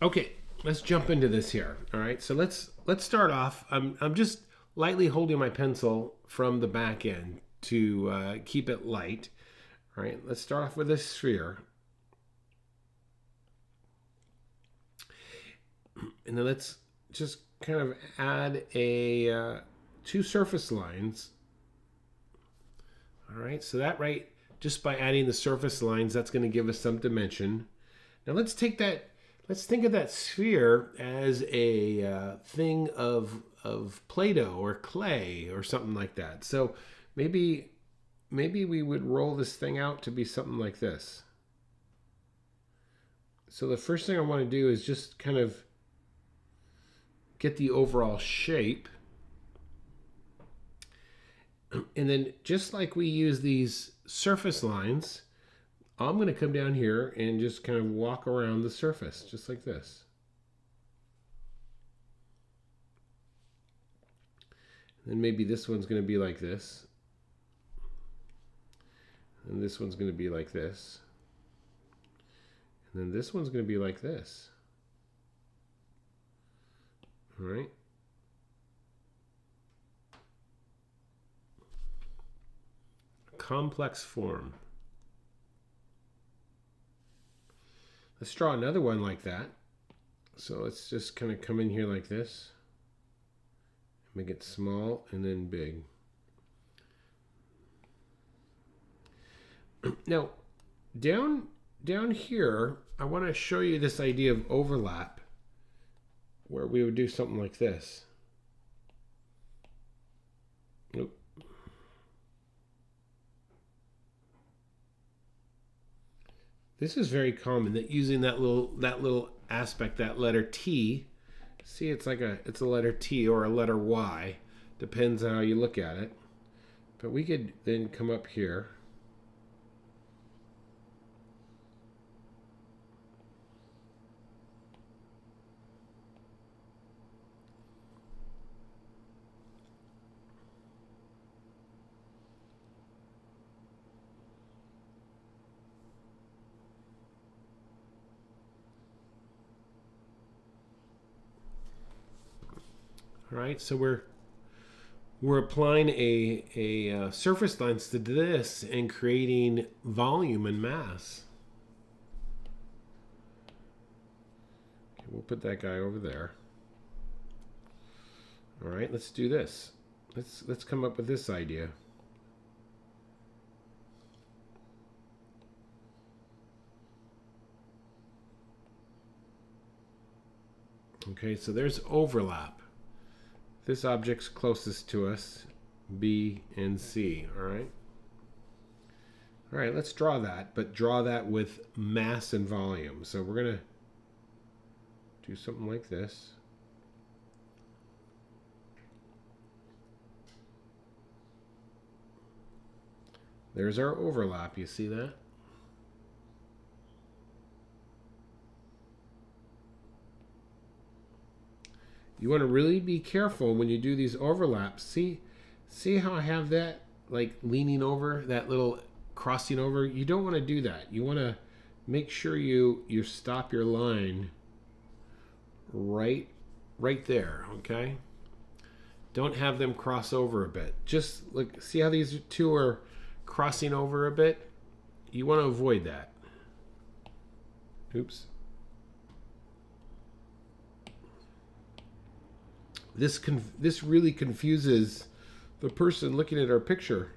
Okay, let's jump into this here. All right, so let's start off. I'm just lightly holding my pencil from the back end to keep it light. All right, let's start off with a sphere, and then let's just kind of add a two surface lines. All right, so that right, just by adding the surface lines, that's going to give us some dimension. Now let's take that. Let's think of that sphere as a thing of Play-Doh or clay or something like that. So maybe we would roll this thing out to be something like this. So the first thing I want to do is just kind of get the overall shape. And then just like we use these surface lines, I'm going to come down here and just kind of walk around the surface, just like this. Then maybe this one's going to be like this. And this one's going to be like this. And then this one's going to be like this. All right. Complex form. Let's draw another one like that. So let's just kind of come in here like this. Make it small and then big. Now, down here, I want to show you this idea of overlap, where we would do something like this. Nope. This is very common, that using that little aspect, that letter T. See, it's a letter T or a letter Y, depends on how you look at it. But we could then come up here. All right, so we're applying a surface lines to this and creating volume and mass. Okay, we'll put that guy over there. All right, let's do this. Let's come up with this idea. Okay, so there's overlap. This object's closest to us, B and C, all right? All right, let's draw that, but draw that with mass and volume. So we're gonna do something like this. There's our overlap, you see that? You want to really be careful when you do these overlaps. See how I have that like leaning over, that little crossing over? You don't want to do that. You want to make sure you stop your line right there, okay? Don't have them cross over a bit. Just look, see how these two are crossing over a bit? You want to avoid that. Oops. This really confuses the person looking at our picture.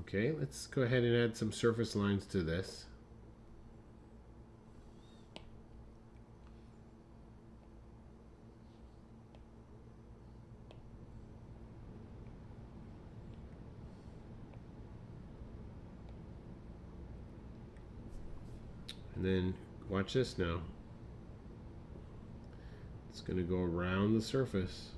Okay, let's go ahead and add some surface lines to this. And then watch this now. It's going to go around the surface.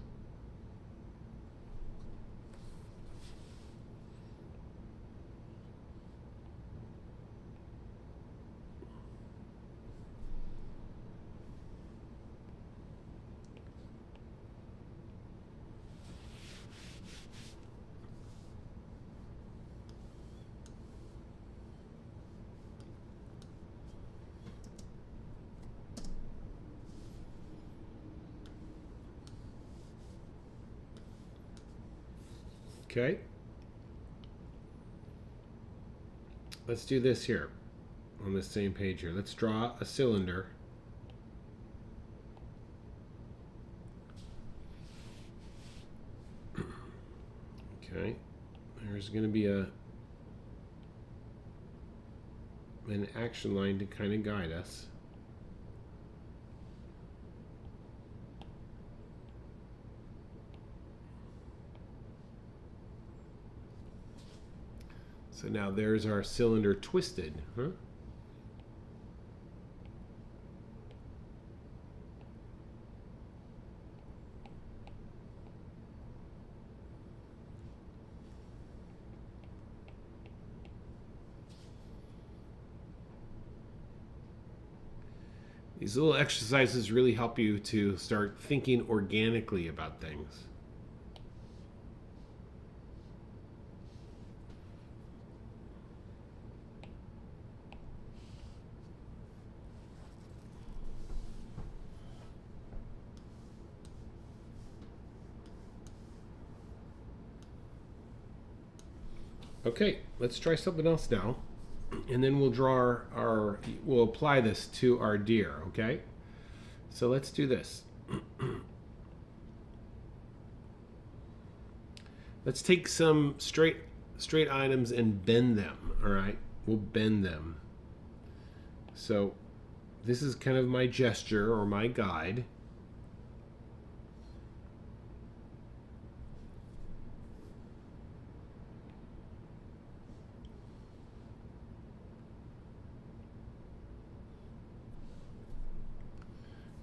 Okay. Let's do this here on this same page here. Let's draw a cylinder. Okay. There's going to be an action line to kind of guide us. So now there's our cylinder twisted, huh? These little exercises really help you to start thinking organically about things. Okay, let's try something else now. And then we'll draw we'll apply this to our deer, okay? So let's do this. Let's take some straight items and bend them, all right? We'll bend them. So this is kind of my gesture or my guide.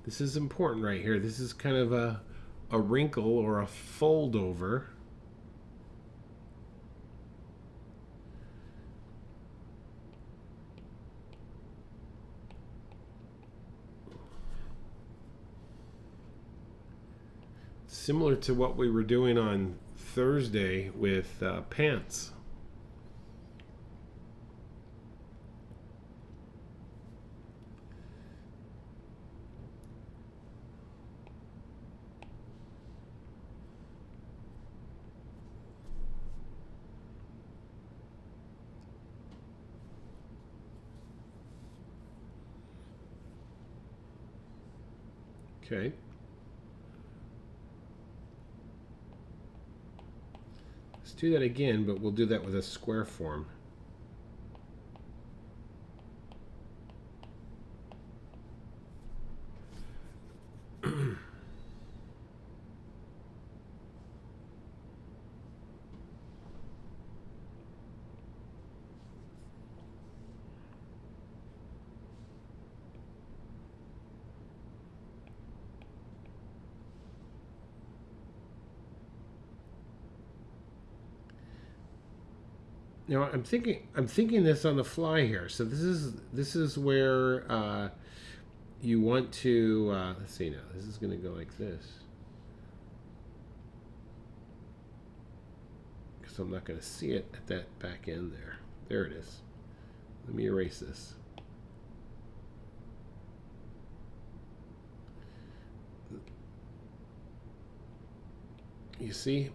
This is important right here. This is kind of a wrinkle or a fold over. Similar to what we were doing on Thursday with pants. Okay. Let's do that again, but we'll do that with a square form. Now I'm thinking this on the fly here. So this is where you want to let's see now. This is going to go like this because I'm not going to see it at that back end there. There it is. Let me erase this. You see?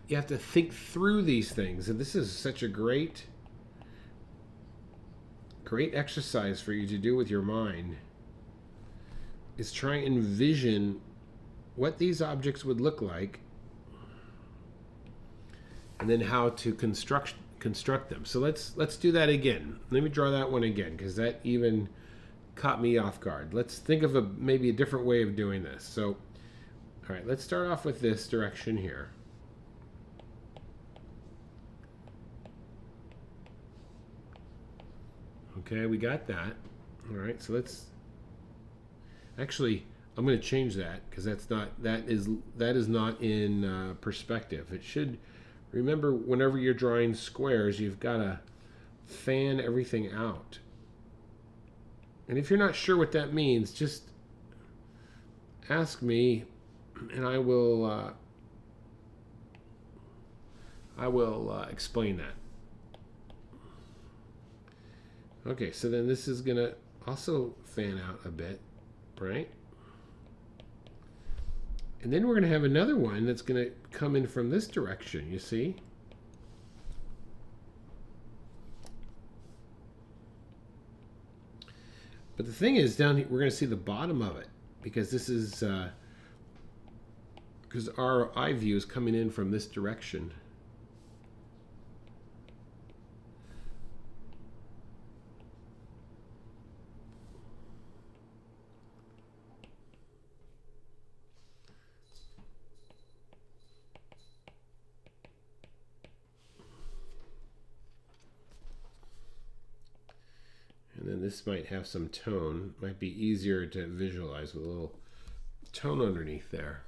You have to think through these things, and this is such a great exercise for you to do with your mind. Is try and envision what these objects would look like, and then how to construct them. So let's do that again. Let me draw that one again because that even caught me off guard. Let's think of maybe a different way of doing this. So, all right, let's start off with this direction here. Okay, we got that. All right, so let's actually I'm going to change that because that is not in perspective. It should, remember, whenever you're drawing squares, you've got to fan everything out. And if you're not sure what that means, just ask me, and I will explain that. Okay, so then this is going to also fan out a bit, right? And then we're going to have another one that's going to come in from this direction, you see? But the thing is, down here, we're going to see the bottom of it because this is, because our eye view is coming in from this direction. And then this might have some tone. Might be easier to visualize with a little tone underneath there.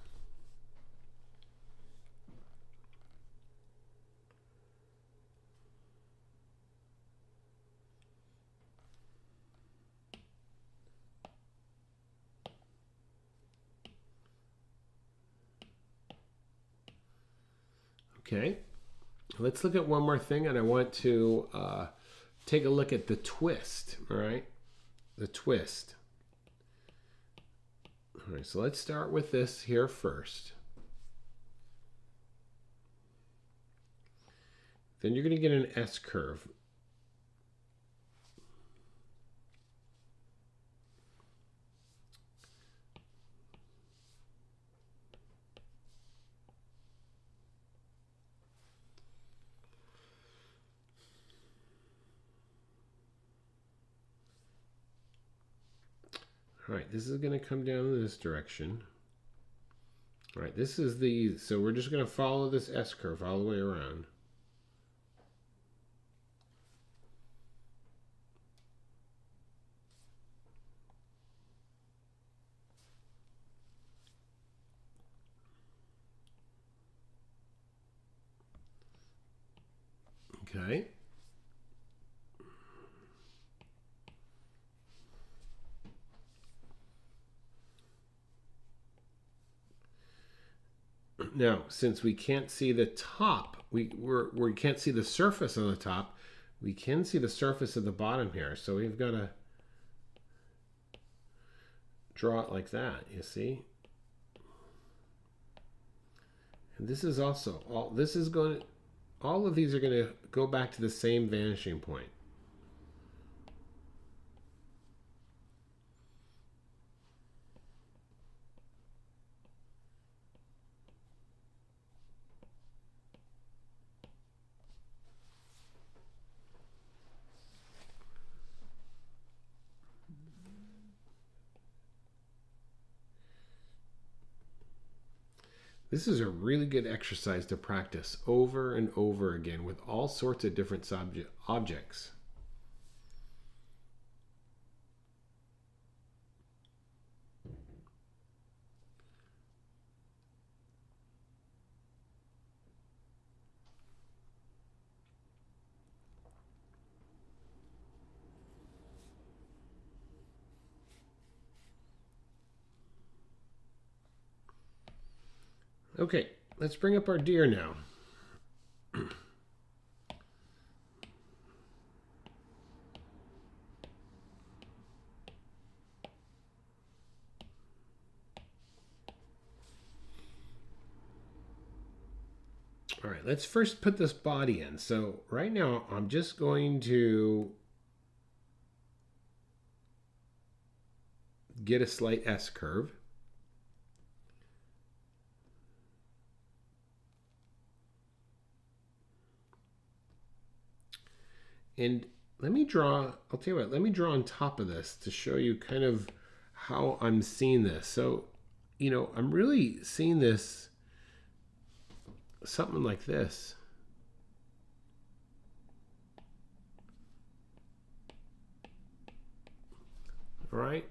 Okay, let's look at one more thing, and I want to take a look at the twist, all right? The twist. All right, so let's start with this here first. Then you're going to get an S curve. All right, this is going to come down in this direction. All right, this is the, so we're just going to follow this S curve all the way around. Okay. Now, since we can't see the top, we can't see the surface on the top, we can see the surface of the bottom here. So we've got to draw it like that, you see? And this is also, all of these are going to go back to the same vanishing point. This is a really good exercise to practice over and over again with all sorts of different objects. Okay, let's bring up our deer now. All right, let's first put this body in. So right now, I'm just going to get a slight S curve. And let me draw, I'll tell you what, let me draw on top of this to show you kind of how I'm seeing this. So, you know, I'm really seeing this something like this. All right?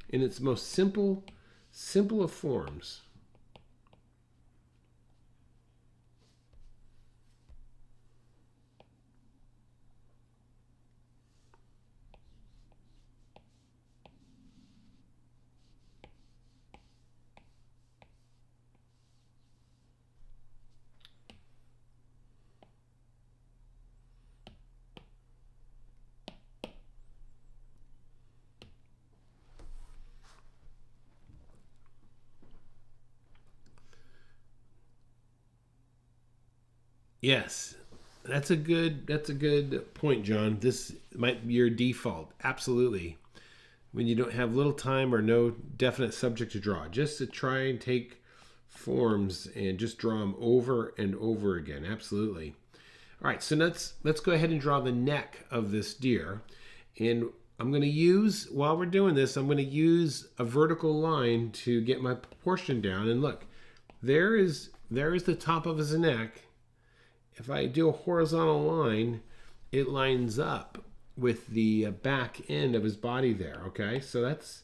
In its most simple of forms. Yes. That's a good point, John. This might be your default. Absolutely. When you don't have little time or no definite subject to draw, just to try and take forms and just draw them over and over again. Absolutely. All right, so let's go ahead and draw the neck of this deer. And I'm going to use, while we're doing this, I'm going to use a vertical line to get my proportion down. And look, there is the top of his neck. If I do a horizontal line, it lines up with the back end of his body there. Okay, so that's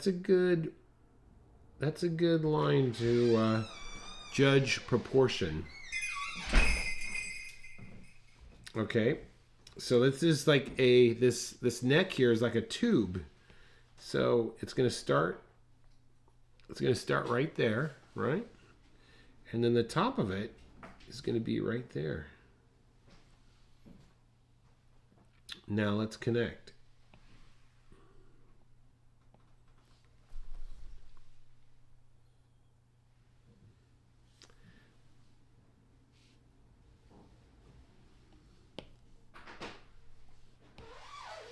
a good line to judge proportion. Okay, so this is like this neck here is like a tube. So it's gonna start right there, right? And then the top of it is gonna be right there. Now let's connect.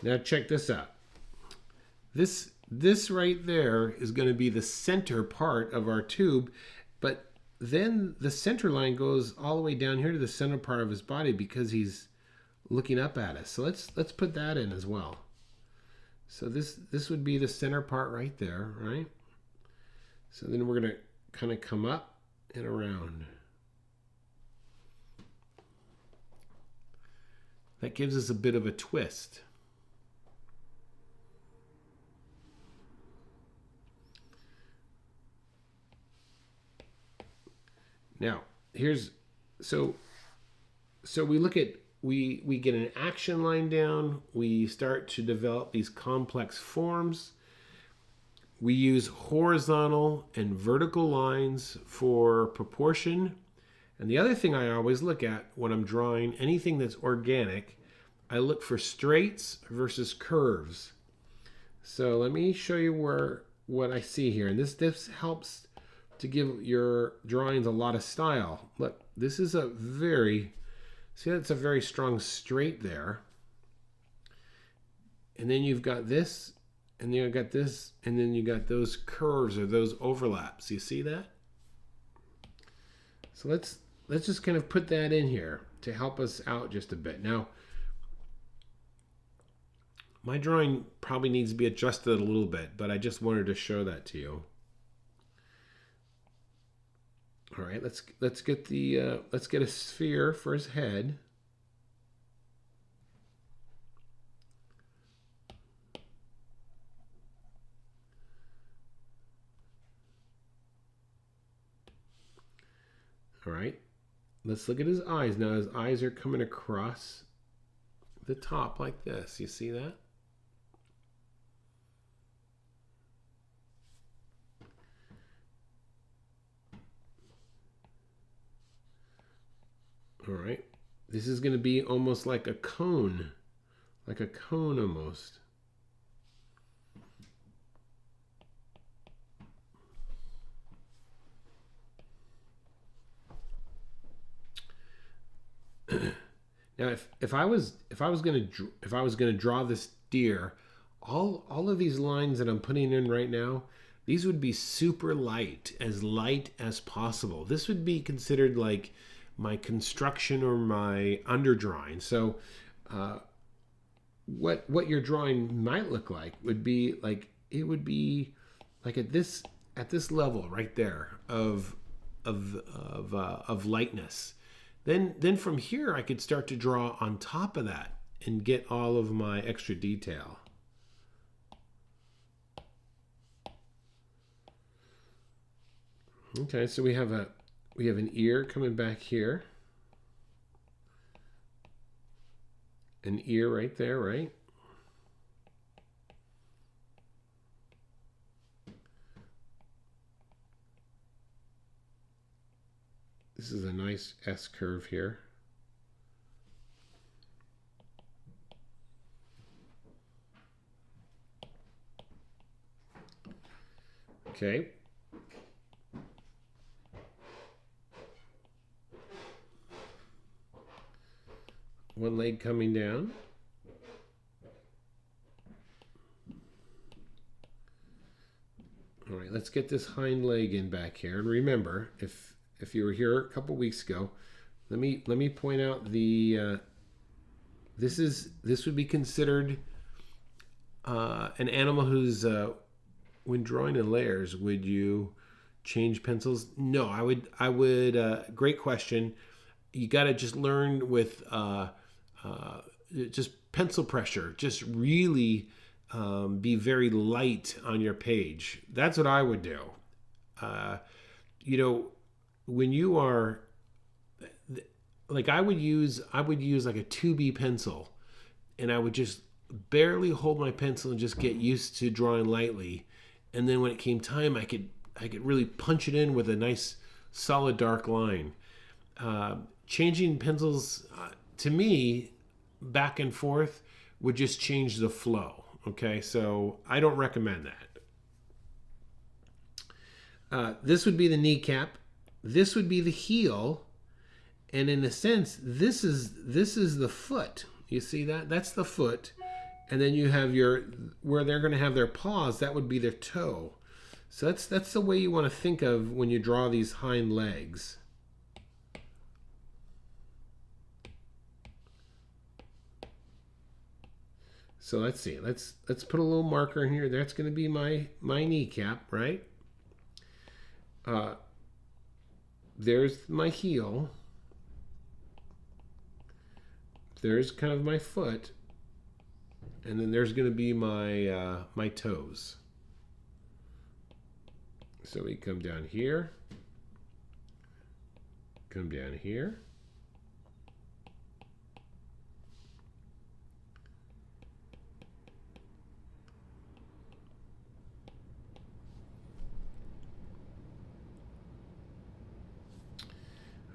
Now check this out. This right there is going to be the center part of our tube, but then the center line goes all the way down here to the center part of his body because he's looking up at us. So let's put that in as well. So this would be the center part right there, right? So then we're going to kind of come up and around. That gives us a bit of a twist. Now, so we look at, we get an action line down, we start to develop these complex forms. We use horizontal and vertical lines for proportion. And the other thing I always look at when I'm drawing anything that's organic, I look for straights versus curves. So let me show you what I see here. And this helps to give your drawings a lot of style. Look, this is a very, see, that's a very strong straight there. And then you've got this, and then you've got this, and then you got those curves or those overlaps. You see that? So let's just kind of put that in here to help us out just a bit. Now, my drawing probably needs to be adjusted a little bit, but I just wanted to show that to you. All right, let's get a sphere for his head. All right, let's look at his eyes. Now his eyes are coming across the top like this. You see that? All right, this is going to be almost like a cone almost. Now, if I was going to draw this deer, all of these lines that I'm putting in right now, these would be super light as possible. This would be considered like my construction or my underdrawing. So what your drawing might look like would be like, it would be like at this level right there of lightness. Then from here I could start to draw on top of that and get all of my extra detail. Okay, so we have an ear coming back here. An ear right there, right? This is a nice S curve here. Okay. one leg coming down. All right, let's get this hind leg in back here. And remember, if you were here a couple weeks ago, let me point out the this would be considered an animal who's when drawing in layers, would you change pencils? No, I would great question. You got to just learn with just pencil pressure. Just really be very light on your page. That's what I would do. You know, when you are like, I would use like a 2B pencil, and I would just barely hold my pencil and just get used to drawing lightly. And then when it came time, I could really punch it in with a nice solid dark line. Changing pencils to me back and forth would just change the flow. Okay, so I don't recommend that. This would be the kneecap. This would be the heel. And in a sense, this is the foot. You see that? That's the foot. And then you have where they're going to have their paws, that would be their toe. So that's the way you want to think of when you draw these hind legs. So let's see. Let's put a little marker in here. That's going to be my kneecap, right? There's my heel. There's kind of my foot, and then there's going to be my my toes. So we come down here, come down here.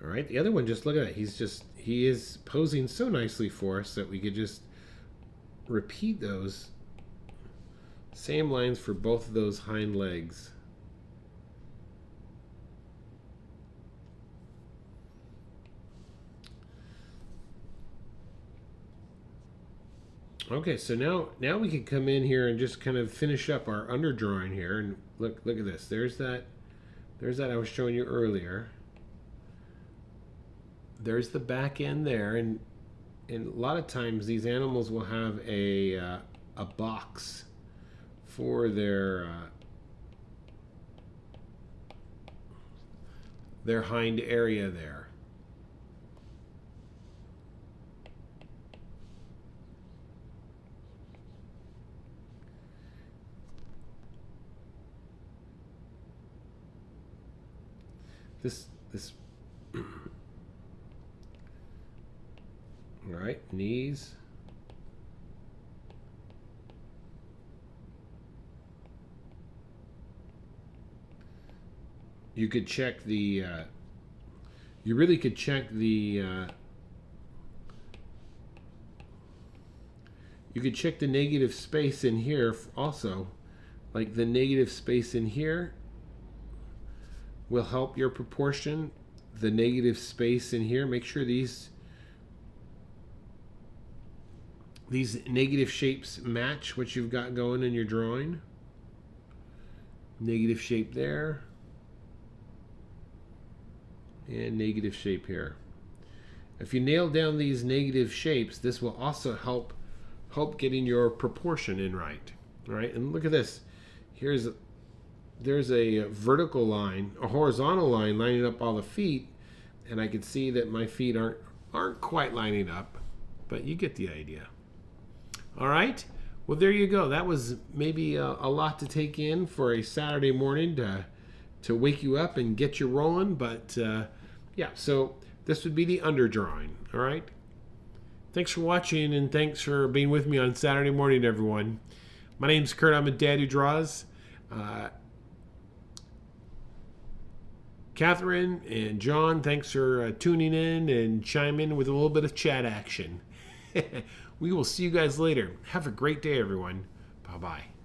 All right, the other one, just look at it. He is posing so nicely for us that we could just repeat those same lines for both of those hind legs. Okay, so now we can come in here and just kind of finish up our underdrawing here. And look at this. There's that I was showing you earlier. There's the back end there, and a lot of times these animals will have a box for their hind area there. This all right, knees. You could check the you really could check the you could check the negative space in here also. Like the negative space in here will help your proportion. The negative space in here, make sure these negative shapes match what you've got going in your drawing. Negative shape there. And negative shape here. If you nail down these negative shapes, this will also help getting your proportion in right. All right, and look at this. There's a vertical line, a horizontal line lining up all the feet, and I can see that my feet aren't quite lining up, but you get the idea. All right, well, there you go. That was maybe a lot to take in for a Saturday morning to wake you up and get you rolling, but yeah, so this would be the underdrawing. All right, thanks for watching, and thanks for being with me on Saturday morning, everyone. My name's Kurt. I'm a dad who draws. Catherine and John, thanks for tuning in and chiming in with a little bit of chat action. We will see you guys later. Have a great day, everyone. Bye-bye.